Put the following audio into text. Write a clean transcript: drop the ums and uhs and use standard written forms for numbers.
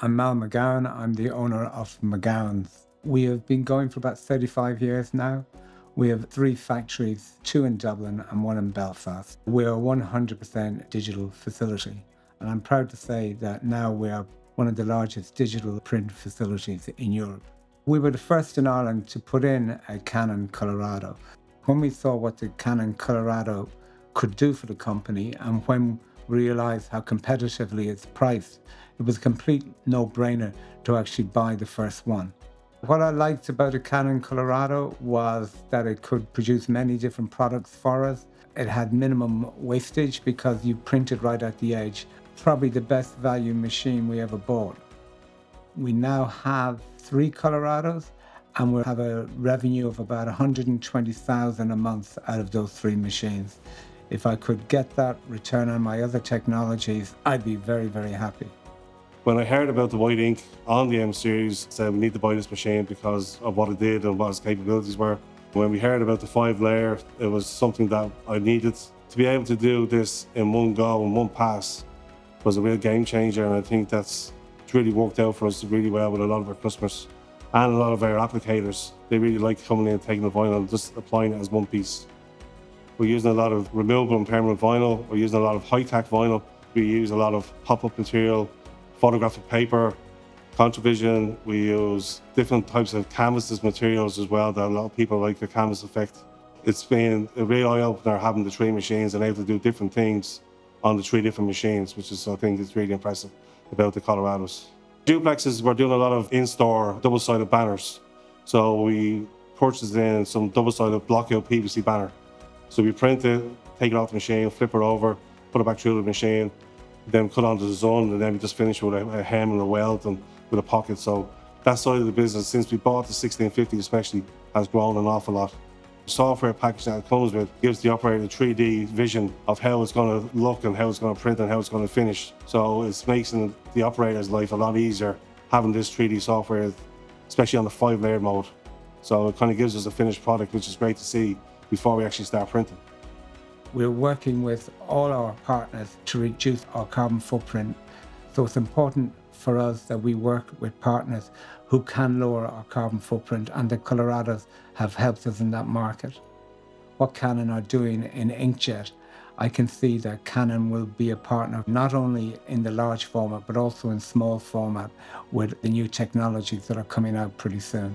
I'm Mal McGowan. I'm the owner of McGowan's. We have been going for about 35 years now. We have 3 factories, 2 in Dublin and 1 in Belfast. We're a 100% digital facility. And I'm proud to say that now we are one of the largest digital print facilities in Europe. We were the first in Ireland to put in a Canon Colorado. When we saw what the Canon Colorado could do for the company, and when we realized how competitively it's priced, it was a complete no-brainer to actually buy the first one. What I liked about the Canon Colorado was that it could produce many different products for us. It had minimum wastage because you printed right at the edge. Probably the best value machine we ever bought. We now have 3 Colorados, and we have a revenue of about 120,000 a month out of those 3 machines. If I could get that return on my other technologies, I'd be very, very happy. When I heard about the white ink on the M series, I said we need to buy this machine because of what it did and what its capabilities were. When we heard about the 5-layer, it was something that I needed. To be able to do this in one go, in one pass, was a real game changer, and I think it's really worked out for us really well with a lot of our customers and a lot of our applicators. They really like coming in and taking the vinyl and just applying it as one piece. We're using a lot of removable and permanent vinyl. We're using a lot of high-tack vinyl. We use a lot of pop-up material, photographic paper, Contravision. We use different types of canvases materials as well that a lot of people like the canvas effect. It's been a real eye-opener having the 3 machines and able to do different things on the 3 different machines, which is, I think, is really impressive about the Colorados. Duplexes, we're doing a lot of in-store double-sided banners. So we purchased in some double-sided block-out PVC banner. So we print it, take it off the machine, flip it over, put it back through the machine, then cut onto the zone, and then we just finish with a hem and a weld and with a pocket. So that side of the business, since we bought the 1650 especially, has grown an awful lot. The software package that it comes with gives the operator a 3D vision of how it's going to look and how it's going to print and how it's going to finish. So it's making the operator's life a lot easier having this 3D software, especially on the 5-layer mode. So it kind of gives us a finished product, which is great to see before we actually start printing. We're working with all our partners to reduce our carbon footprint. So it's important for us that we work with partners who can lower our carbon footprint, and the Colorados have helped us in that market. What Canon are doing in inkjet, I can see that Canon will be a partner not only in the large format but also in small format with the new technologies that are coming out pretty soon.